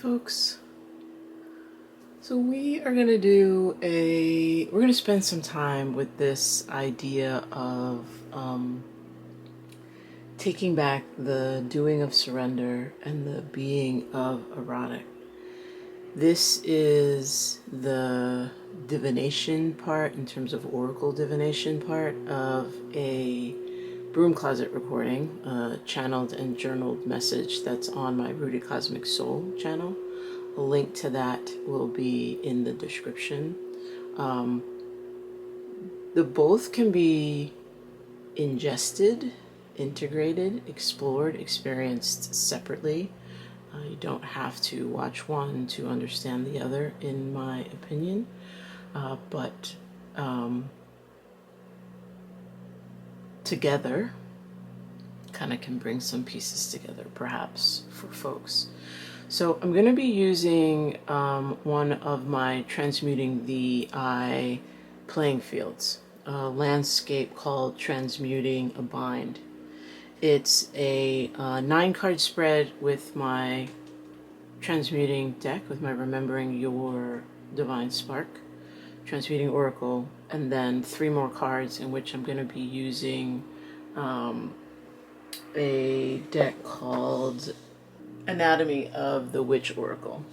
folks. So we are going to we're going to spend some time with this idea of taking back the doing of surrender and the being of erotic. This is the divination part, in terms of oracle divination part, of a Broom Closet Recording, channeled and journaled message that's on my Rooted Cosmic Soul channel. A link to that will be in the description. The both can be ingested, integrated, explored, experienced separately. You don't have to watch one to understand the other, in my opinion. But together kind of can bring some pieces together, perhaps, for folks. So I'm going to be using one of my Transmuting the I playing fields, a landscape called Transmuting a Bind. It's a 9-card spread with my Transmuting deck, with my Remembering Your Divine Spark, Transmuting Oracle, and then 3 more cards in which I'm going to be using a deck called Anatomy of the Witch Oracle.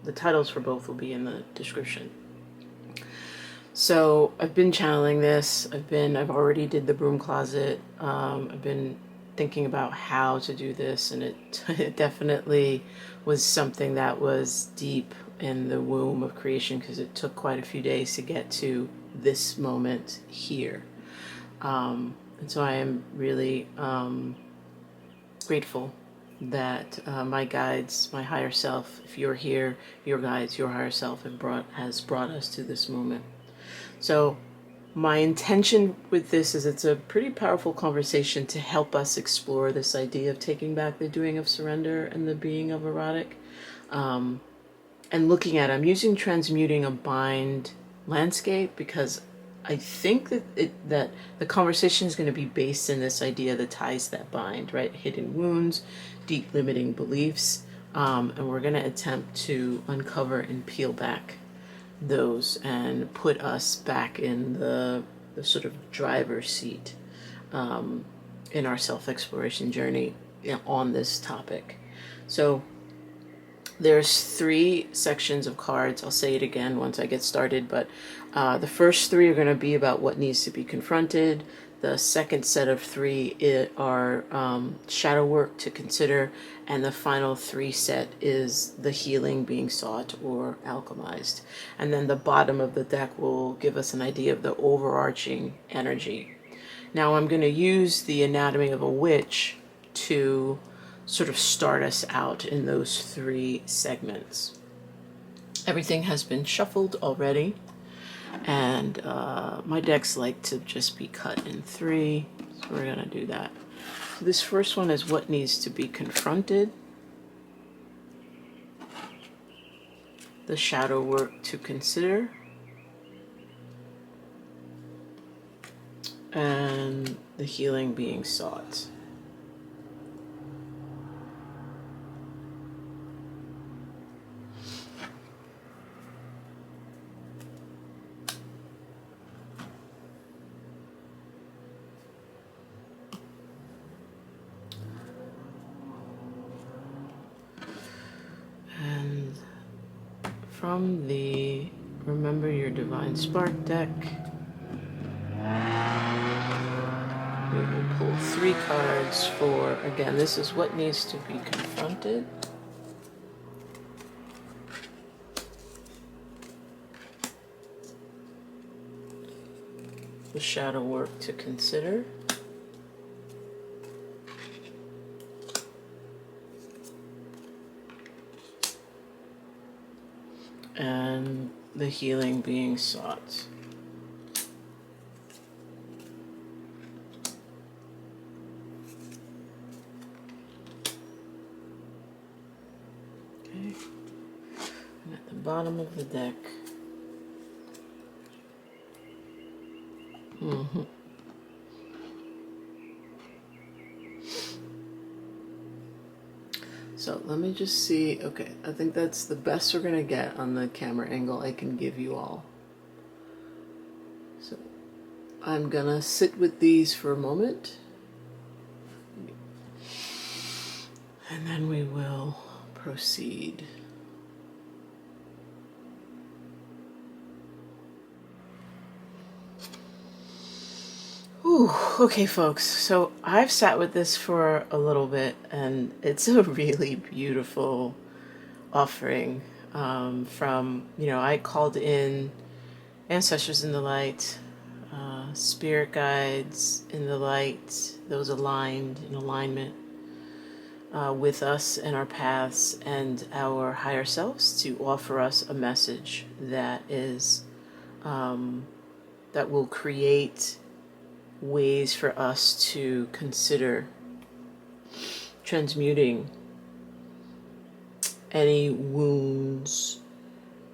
The titles for both will be in the description. So I've been channeling this. I've already did the Broom Closet. I've been thinking about how to do this, and it definitely was something that was deep in the womb of creation, because it took quite a few days to get to this moment here. And so I am really grateful that my guides, my higher self, if you're here, your guides, your higher self has brought us to this moment. So my intention with this is it's a pretty powerful conversation to help us explore this idea of taking back the doing of surrender and the being of erotic. And looking at, I'm using Transmuting a Bind landscape because I think that the conversation is going to be based in this idea that ties that bind, right? Hidden wounds, deep limiting beliefs, and we're going to attempt to uncover and peel back those and put us back in the sort of driver's seat in our self-exploration journey on this topic. So there's 3 sections of cards. I'll say it again once I get started, but the first 3 are going to be about what needs to be confronted. The second set of 3 are shadow work to consider, and the final 3 set is the healing being sought or alchemized. And then the bottom of the deck will give us an idea of the overarching energy. Now I'm going to use the Anatomy of a Witch to sort of start us out in those 3 segments. Everything has been shuffled already, and my decks like to just be cut in 3, so we're going to do that. So this first one is what needs to be confronted, the shadow work to consider, and the healing being sought. From the Remember Your Divine Spark deck, we will pull 3 cards for, again, this is what needs to be confronted, the shadow work to consider, and the healing being sought. Okay, and at the bottom of the deck, So let me just see. Okay, I think that's the best we're gonna get on the camera angle I can give you all. So I'm gonna sit with these for a moment, and then we will proceed. Ooh, okay, folks. So I've sat with this for a little bit, and it's a really beautiful offering from, I called in ancestors in the light, spirit guides in the light, those aligned in alignment with us and our paths and our higher selves to offer us a message that is that will create ways for us to consider transmuting any wounds,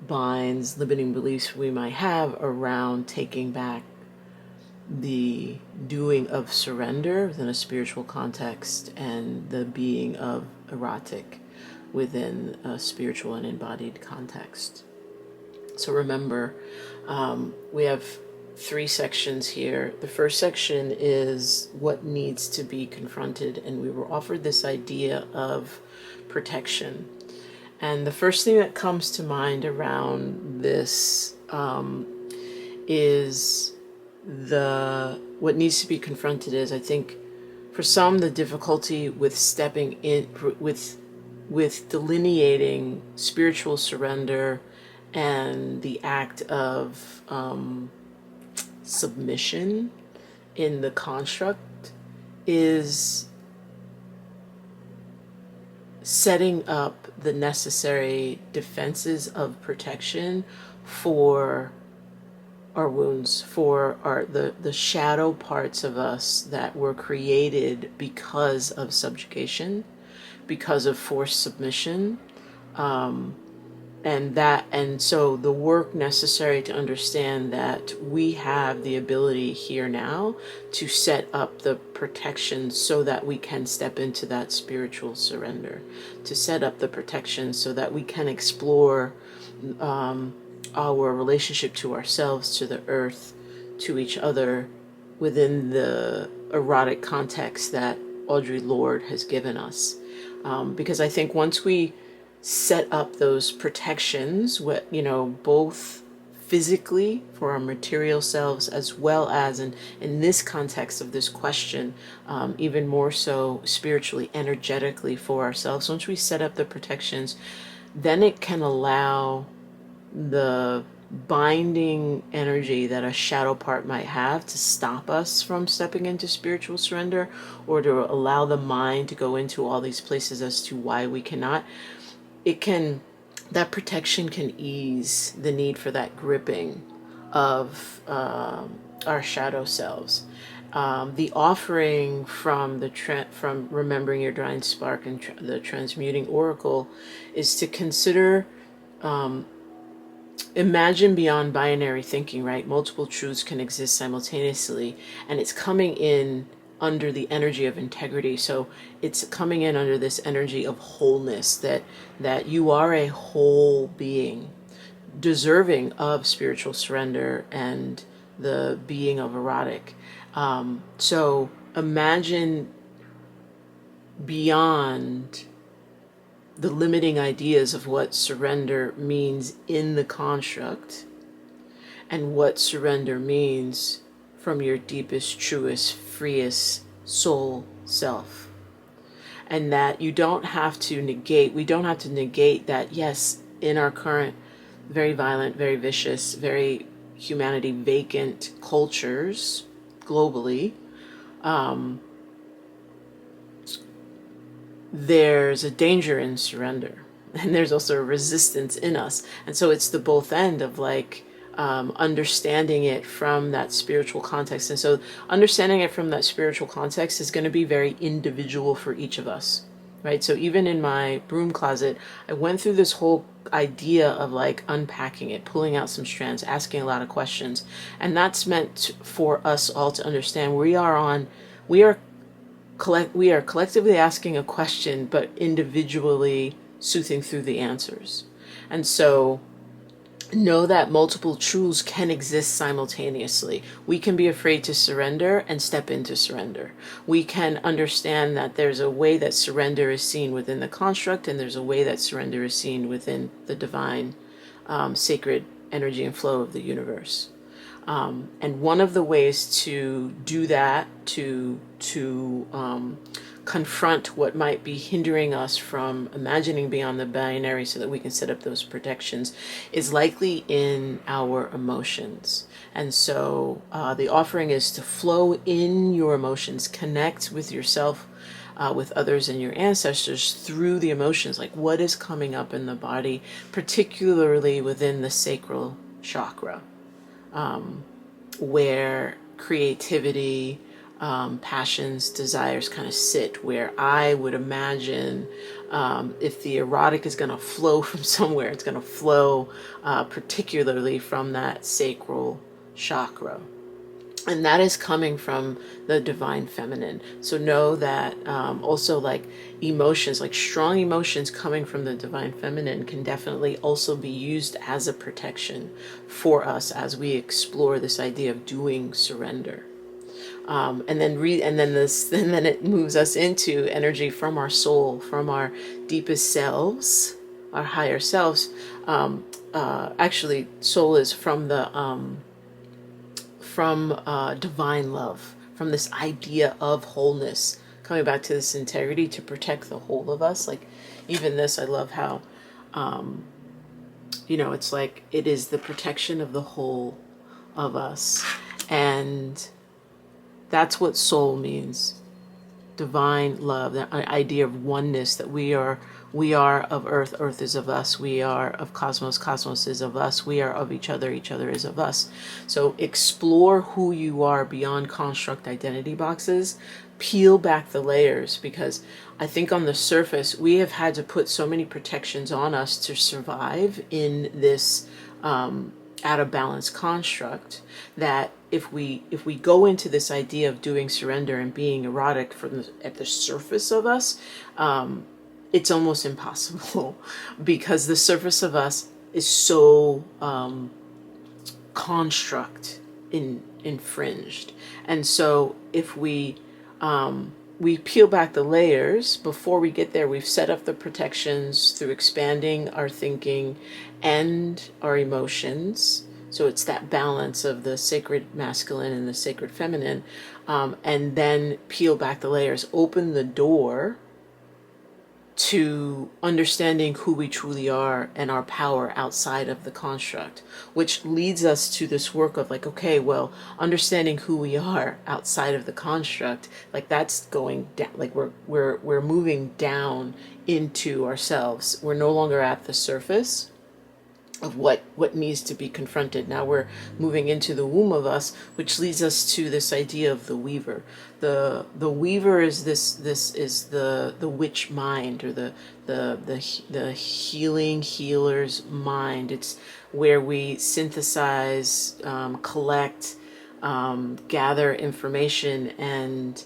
binds, limiting beliefs we might have around taking back the doing of surrender within a spiritual context and the being of erotic within a spiritual and embodied context. So remember, we have 3 sections here. The first section is what needs to be confronted, and we were offered this idea of protection. And the first thing that comes to mind around this is what needs to be confronted is, I think, for some, the difficulty with stepping in, with delineating spiritual surrender and the act of submission in the construct is setting up the necessary defenses of protection for our wounds, for the shadow parts of us that were created because of subjugation, because of forced submission, and so the work necessary to understand that we have the ability here now to set up the protection so that we can step into that spiritual surrender, to set up the protection so that we can explore our relationship to ourselves, to the earth, to each other within the erotic context that Audre Lorde has given us. Because I think once we set up those protections, both physically for our material selves, as well as in this context of this question, even more so spiritually, energetically for ourselves. Once we set up the protections, then it can allow the binding energy that a shadow part might have to stop us from stepping into spiritual surrender, or to allow the mind to go into all these places as to why we cannot. That protection can ease the need for that gripping of our shadow selves. The offering from from Remembering Your Divine Spark and the Transmuting Oracle is to consider, imagine beyond binary thinking, right? Multiple truths can exist simultaneously, and it's coming in under the energy of integrity. So it's coming in under this energy of wholeness, that you are a whole being, deserving of spiritual surrender and the being of erotic. So imagine beyond the limiting ideas of what surrender means in the construct, and what surrender means from your deepest, truest, freest soul self. And that we don't have to negate that, yes, in our current very violent, very vicious, very humanity vacant cultures globally, there's a danger in surrender, and there's also a resistance in us. And so it's the both end of understanding it from that spiritual context. And so understanding it from that spiritual context is going to be very individual for each of us, right? So even in my broom closet, I went through this whole idea of unpacking it, pulling out some strands, asking a lot of questions. And that's meant for us all to understand we are we are collectively asking a question, but individually soothing through the answers. And so know that multiple truths can exist simultaneously. We can be afraid to surrender and step into surrender. We can understand that there's a way that surrender is seen within the construct, and there's a way that surrender is seen within the divine, sacred energy and flow of the universe. And one of the ways to do that, to confront what might be hindering us from imagining beyond the binary so that we can set up those protections, is likely in our emotions. And so the offering is to flow in your emotions, connect with yourself, with others and your ancestors through the emotions, like what is coming up in the body, particularly within the sacral chakra, where creativity, passions, desires kind of sit, where I would imagine if the erotic is going to flow from somewhere, it's going to flow particularly from that sacral chakra. And that is coming from the divine feminine. So know that also like emotions, like strong emotions coming from the divine feminine can definitely also be used as a protection for us as we explore this idea of doing surrender. And then it moves us into energy from our soul, from our deepest selves, our higher selves. Actually, soul is from the divine love, from this idea of wholeness, coming back to this integrity to protect the whole of us. Like even this, I love how, it's like it is the protection of the whole of us. And that's what soul means. Divine love, the idea of oneness, that we are of earth, earth is of us, we are of cosmos, cosmos is of us, we are of each other is of us. So explore who you are beyond construct identity boxes, peel back the layers, because I think on the surface we have had to put so many protections on us to survive in this out of balance construct, that if we go into this idea of doing surrender and being erotic at the surface of us, it's almost impossible because the surface of us is so construct infringed. And so if we peel back the layers before we get there, we've set up the protections through expanding our thinking and our emotions. So it's that balance of the sacred masculine and the sacred feminine, and then peel back the layers, open the door to understanding who we truly are and our power outside of the construct, which leads us to this work of like, okay, well, understanding who we are outside of the construct, like that's going down, like we're moving down into ourselves. We're no longer at the surface of what needs to be confronted. Now we're moving into the womb of us, which leads us to this idea of the weaver. The weaver is this is the witch mind, or the healing healer's mind. It's where we synthesize, collect, gather information, and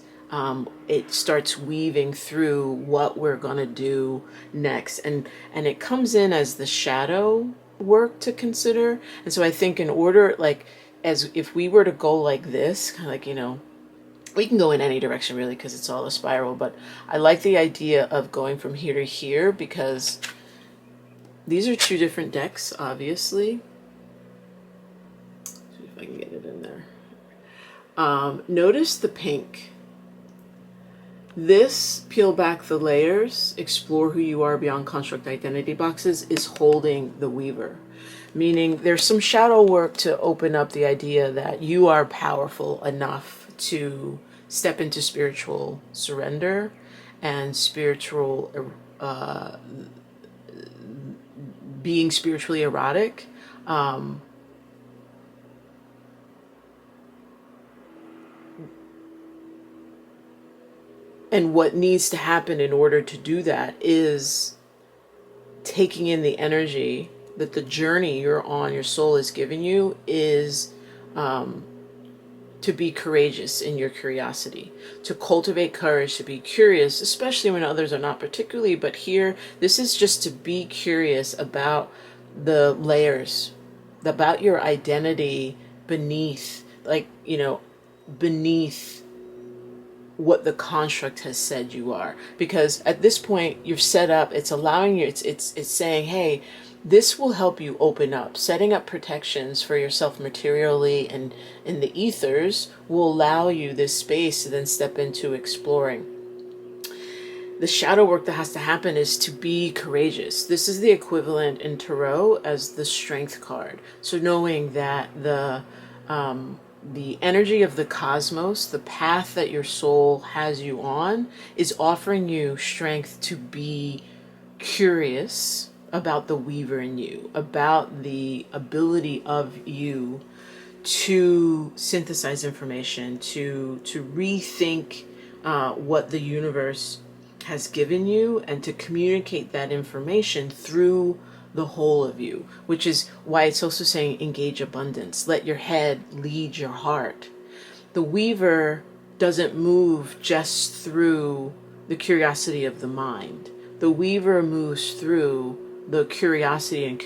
it starts weaving through what we're gonna do next, and it comes in as the shadow work to consider. And so I think in order, like, as if we were to go like this, kind of like, we can go in any direction really because it's all a spiral, but I like the idea of going from here to here because these are two different decks, obviously. See if I can get it in there. Notice the pink. This peel back the layers, explore who you are beyond construct identity boxes, is holding the weaver. Meaning there's some shadow work to open up the idea that you are powerful enough to step into spiritual surrender and spiritual, being spiritually erotic. And what needs to happen in order to do that is taking in the energy that the journey you're on, your soul is giving you, is to to be courageous in your curiosity, to cultivate courage, to be curious, especially when others are not particularly, but here, this is just to be curious about the layers, about your identity beneath, like, you know, beneath what the construct has said you are. Because at this point, you're set up, it's allowing you, it's saying, hey, this will help you open up. Setting up protections for yourself materially and in the ethers will allow you this space to then step into exploring. The shadow work that has to happen is to be courageous. This is the equivalent in tarot as the strength card. So knowing that the energy of the cosmos, the path that your soul has you on, is offering you strength to be curious about the weaver in you, about the ability of you to synthesize information, to rethink what the universe has given you, and to communicate that information through the whole of you, which is why it's also saying engage abundance. Let your head lead your heart. The weaver doesn't move just through the curiosity of the mind. The weaver moves through the curiosity and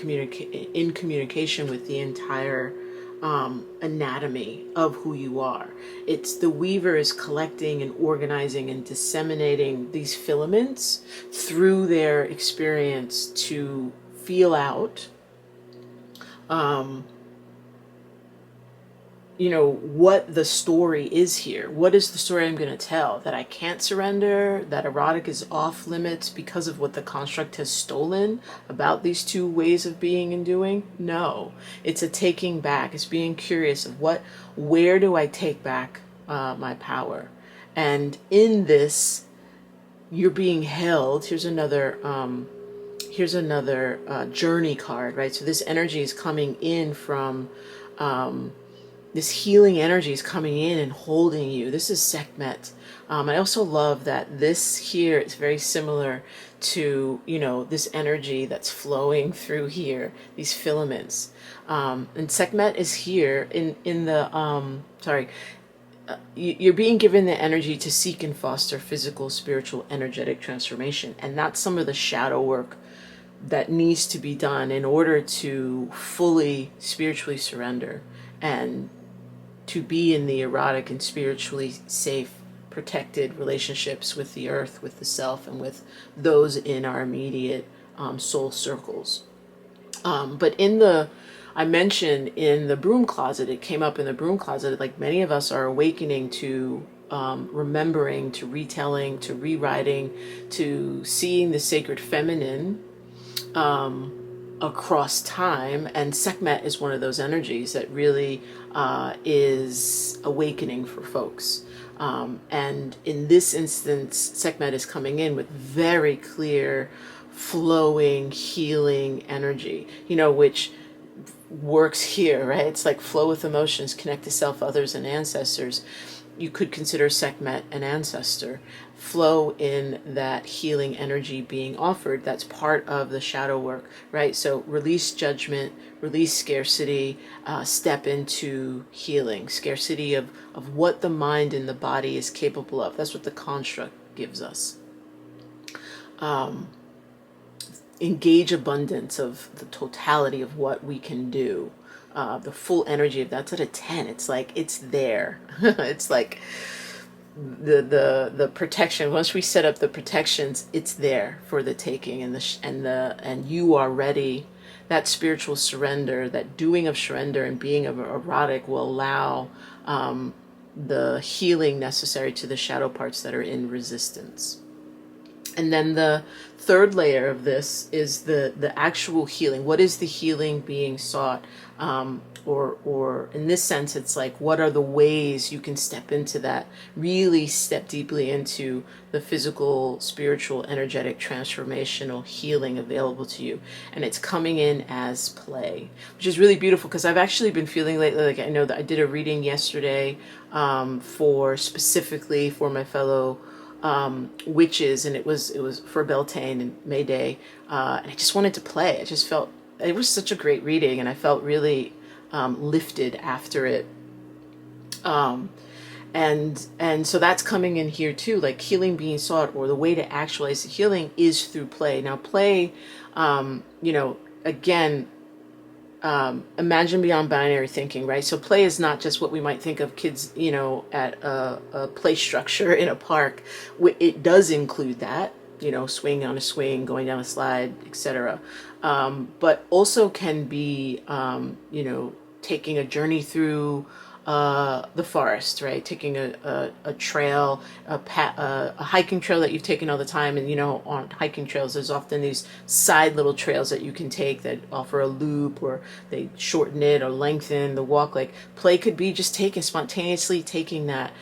in communication with the entire anatomy of who you are. It's the weaver is collecting and organizing and disseminating these filaments through their experience to feel out you know, what the story is here. What is the story I'm going to tell? That I can't surrender, that erotic is off limits because of what the construct has stolen about these two ways of being and doing? No, it's a taking back. It's being curious of where do I take back my power? And in this, you're being held. Here's another journey card, right? So this energy is coming in from this healing energy is coming in and holding you. This is Sekhmet. I also love that this here is very similar to, you know, this energy that's flowing through here, these filaments. And Sekhmet is here in the, you're being given the energy to seek and foster physical, spiritual, energetic transformation. And that's some of the shadow work that needs to be done in order to fully spiritually surrender and to be in the erotic and spiritually safe, protected relationships with the earth, with the self, and with those in our immediate soul circles. But I mentioned in the Broom Closet, it came up in the Broom Closet, like many of us are awakening to remembering, to retelling, to rewriting, to seeing the sacred feminine across time, and Sekhmet is one of those energies that really is awakening for folks. And in this instance, Sekhmet is coming in with very clear, flowing, healing energy, you know, which works here, right? It's like flow with emotions, connect to self, others, and ancestors. You could consider Sekhmet an ancestor. Flow in that healing energy being offered. That's part of the shadow work, right? So release judgment, release scarcity, step into healing. Scarcity of what the mind and the body is capable of. That's what the construct gives us. Engage abundance of the totality of what we can do. The full energy of that's at a 10. It's like, it's there. It's like the protection. Once we set up the protections, it's there for the taking, and you are ready. That spiritual surrender, that doing of surrender and being of erotic will allow the healing necessary to the shadow parts that are in resistance. And then the third layer of this is the actual healing. What is the healing being sought? Or in this sense, it's like, what are the ways you can step into that, really step deeply into the physical, spiritual, energetic, transformational healing available to you. And it's coming in as play, which is really beautiful, because I've actually been feeling lately, like, I know that I did a reading yesterday specifically for my fellow witches, and it was for Beltane and Mayday, and I just wanted to play. I just felt it was such a great reading, and I felt really lifted after it. And so that's coming in here too, like healing being sought, or the way to actualize the healing is through play. Now play, again, imagine beyond binary thinking, right? So play is not just what we might think of kids, at a play structure in a park. It does include that, swinging on a swing, going down a slide, etc. But also can be, taking a journey through the forest, right? Taking a trail, a hiking trail that you've taken all the time. And, on hiking trails, there's often these side little trails that you can take that offer a loop, or they shorten it or lengthen the walk. Like play could be just spontaneously taking that.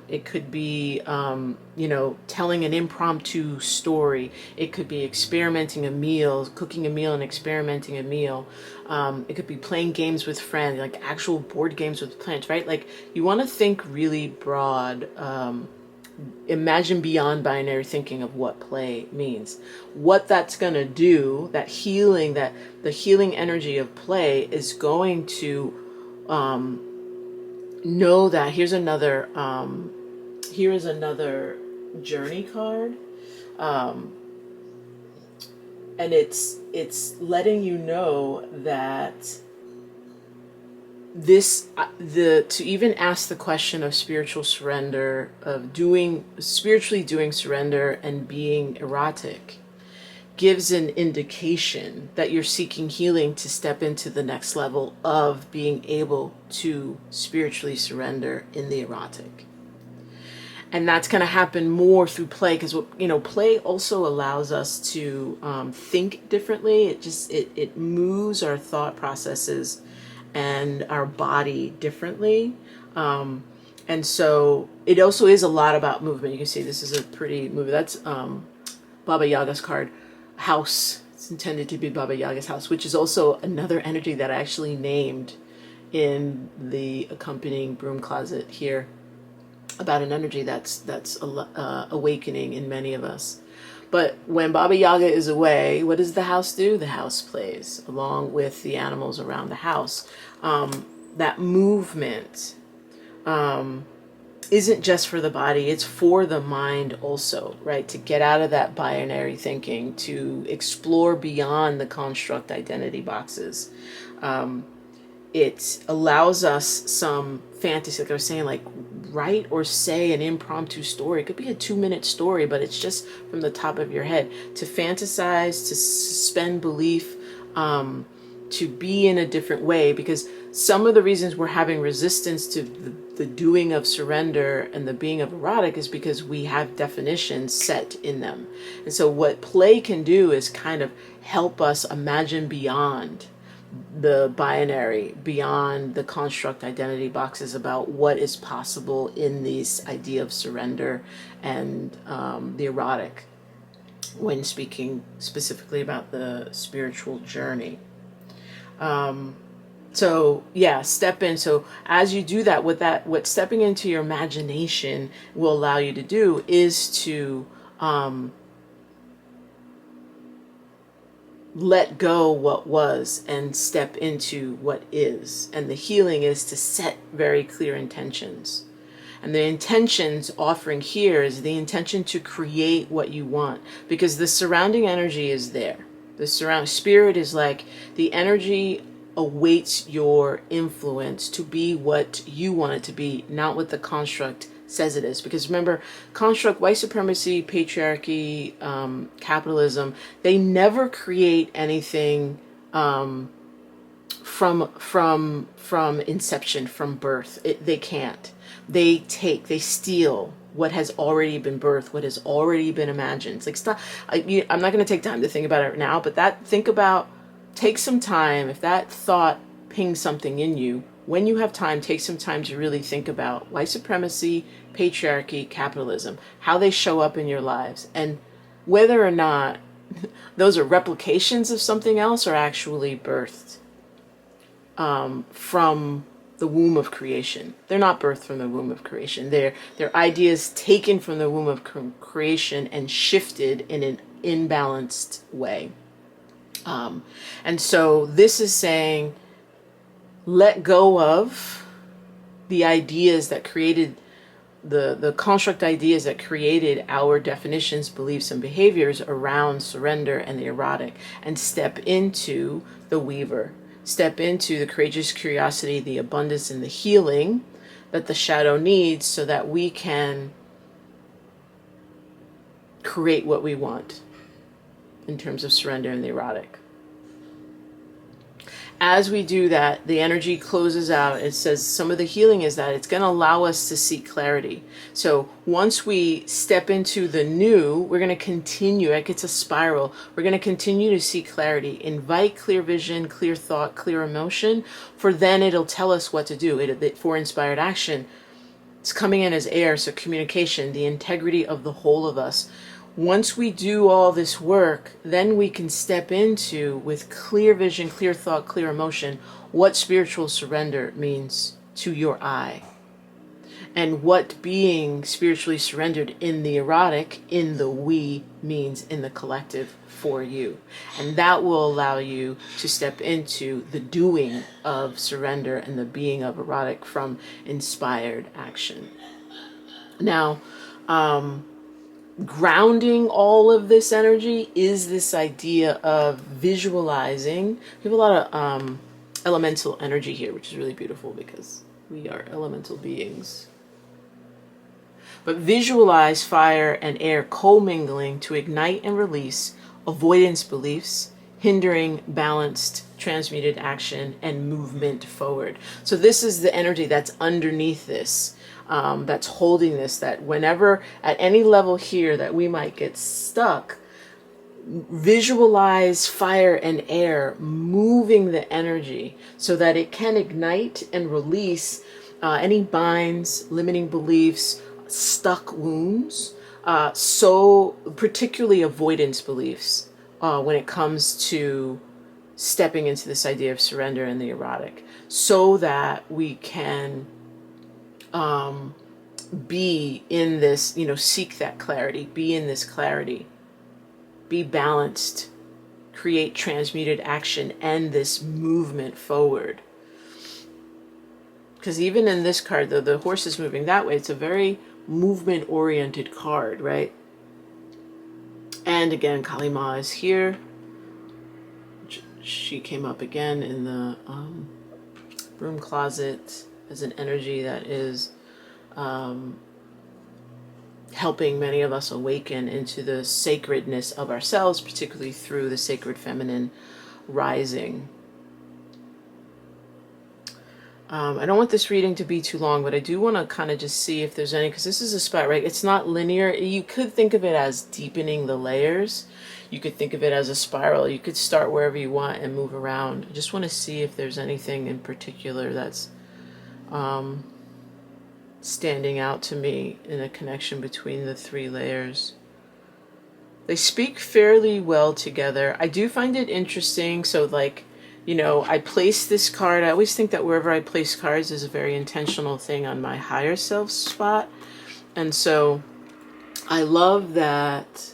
It could be, telling an impromptu story. It could be experimenting a meal, cooking a meal and experimenting a meal. It could be playing games with friends, like actual board games with plants, right? Like you want to think really broad. Imagine beyond binary thinking of what play means. What that's going to do, that the healing energy of play is going to know that here is another journey card. And it's letting you know that to even ask the question of spiritual surrender, of spiritually doing surrender and being erotic, gives an indication that you're seeking healing to step into the next level of being able to spiritually surrender in the erotic. And that's going to happen more through play, because play also allows us to think differently. It moves our thought processes and our body differently. And so it also is a lot about movement. You can see this is a pretty movie. That's Baba Yaga's card, house. It's intended to be Baba Yaga's house, which is also another energy that I actually named in the accompanying broom closet here, about an energy that's awakening in many of us. But when Baba Yaga is away, what does the house do? The house plays along with the animals around the house. That movement isn't just for the body, it's for the mind also, right? To get out of that binary thinking, to explore beyond the construct identity boxes. It allows us some fantasy, like I was saying, like write or say an impromptu story. It could be a 2-minute story, but it's just from the top of your head. To fantasize, to suspend belief, to be in a different way, because some of the reasons we're having resistance to the doing of surrender and the being of erotic is because we have definitions set in them. And so what play can do is kind of help us imagine beyond the binary, beyond the construct identity boxes, about what is possible in this idea of surrender and the erotic, when speaking specifically about the spiritual journey. So yeah, step in. So as you do that, what stepping into your imagination will allow you to do is to let go what was and step into what is. And the healing is to set very clear intentions. And the intentions offering here is the intention to create what you want, because the surrounding energy is there. The surrounding spirit is like the energy awaits your influence to be what you want it to be, not what the construct says it is. Because remember, construct, white supremacy, patriarchy, capitalism, they never create anything from inception, from birth. They can't. They steal what has already been birthed, what has already been imagined. It's like, stop. I'm not going to take time to think about it now, but take some time. If that thought pings something in you, when you have time, take some time to really think about white supremacy, patriarchy, capitalism, how they show up in your lives, and whether or not those are replications of something else or actually birthed from the womb of creation. They're not birthed from the womb of creation. They're ideas taken from the womb of creation and shifted in an imbalanced way. And so this is saying, let go of the ideas that created the construct ideas that created our definitions, beliefs, and behaviors around surrender and the erotic, and step into the weaver, step into the courageous curiosity, the abundance, and the healing that the shadow needs so that we can create what we want in terms of surrender and the erotic. As we do that, the energy closes out. It says some of the healing is that it's going to allow us to see clarity. So once we step into the new, we're going to continue. Like it's a spiral. We're going to continue to see clarity. Invite clear vision, clear thought, clear emotion, for then it'll tell us what to do. For inspired action, it's coming in as air, so communication, the integrity of the whole of us. Once we do all this work, then we can step into, with clear vision, clear thought, clear emotion, what spiritual surrender means to your I. And what being spiritually surrendered in the erotic, in the we, means in the collective for you. And that will allow you to step into the doing of surrender and the being of erotic from inspired action. Now, grounding all of this energy is this idea of visualizing. We have a lot of elemental energy here, which is really beautiful because we are elemental beings. But visualize fire and air commingling to ignite and release avoidance beliefs, hindering balanced, transmuted action and movement forward. So this is the energy that's underneath this. That's holding this, that whenever at any level here that we might get stuck, visualize fire and air moving the energy so that it can ignite and release any binds, limiting beliefs, stuck wounds, so particularly avoidance beliefs when it comes to stepping into this idea of surrender and the erotic, so that we can be in this, seek that clarity, be in this clarity, be balanced, create transmuted action and this movement forward. Because even in this card, though the horse is moving that way, it's a very movement oriented card, right? And again, Kali Ma is here. She came up again in the broom closet as an energy that is helping many of us awaken into the sacredness of ourselves, particularly through the sacred feminine rising. I don't want this reading to be too long, but I do want to kind of just see if there's any, because this is a spot, right? It's not linear. You could think of it as deepening the layers. You could think of it as a spiral. You could start wherever you want and move around. I just want to see if there's anything in particular that's standing out to me in a connection between the three layers. They speak fairly well together. I do find it interesting. So like, I place this card. I always think that wherever I place cards is a very intentional thing on my higher self spot. And so I love that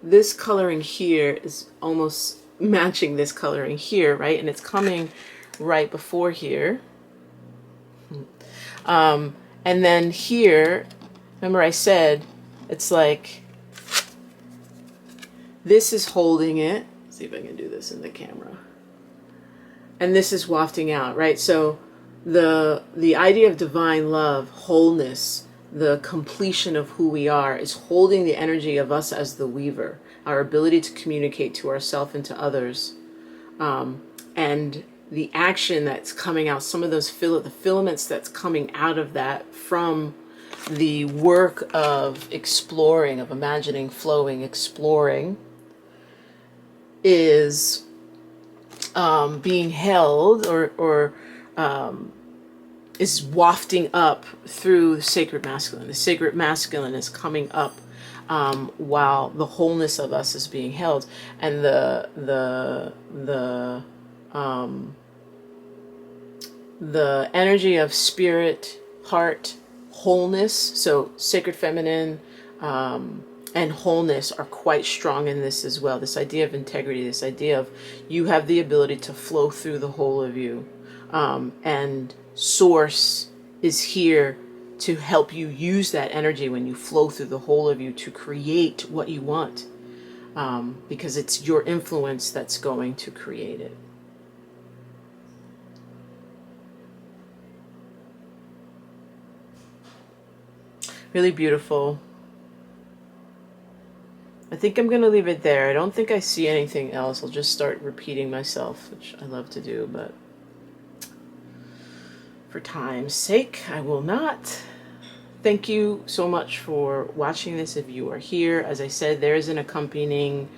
this coloring here is almost matching this coloring here, right? And it's coming right before here. And then here, remember I said, it's like, this is holding it. Let's see if I can do this in the camera. And this is wafting out, right? So the idea of divine love, wholeness, the completion of who we are is holding the energy of us as the weaver, our ability to communicate to ourselves and to others. And the action that's coming out, some of those the filaments that's coming out of that from the work of exploring, of imagining, flowing, exploring, is being held or is wafting up through the sacred masculine. The sacred masculine is coming up while the wholeness of us is being held, and the energy of spirit, heart, wholeness. So sacred feminine and wholeness are quite strong in this as well. This idea of integrity, this idea of you have the ability to flow through the whole of you and source is here to help you use that energy when you flow through the whole of you to create what you want, because it's your influence that's going to create it. Really beautiful. I think I'm going to leave it there. I don't think I see anything else. I'll just start repeating myself, which I love to do, but for time's sake, I will not. Thank you so much for watching this. If you are here, as I said, there is an accompanying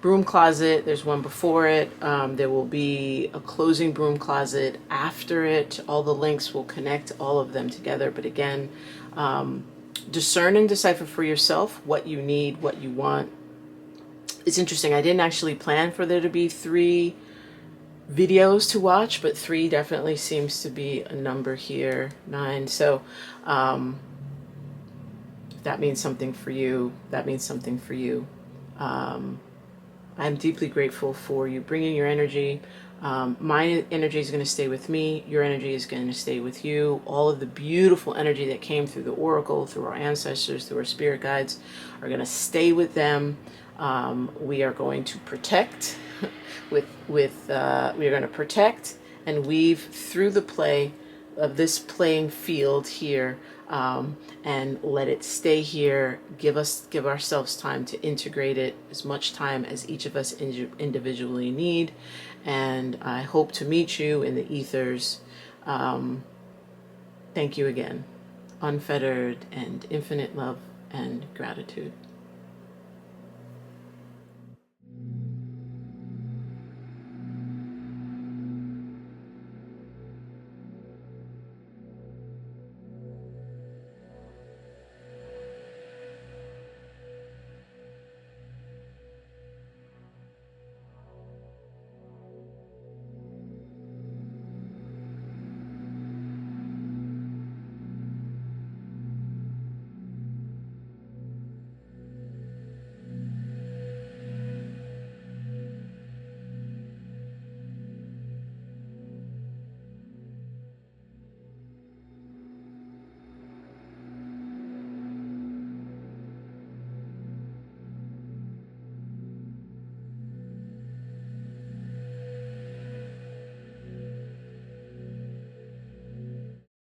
broom closet. There's one before it. There will be a closing broom closet after it. All the links will connect all of them together. But again, discern and decipher for yourself what you need, what you want. It's interesting. I didn't actually plan for there to be 3 videos to watch, but 3 definitely seems to be a number here. 9. So that means something for you. That means something for you. I'm deeply grateful for you bringing your energy. My energy is going to stay with me. Your energy is going to stay with you. All of the beautiful energy that came through the oracle, through our ancestors, through our spirit guides, are going to stay with them. We are going to protect we are going to protect and weave through the play of this playing field here, and let it stay here. Give ourselves time to integrate it, as much time as each of us individually need. And I hope to meet you in the ethers. Thank you again. Unfettered and infinite love and gratitude.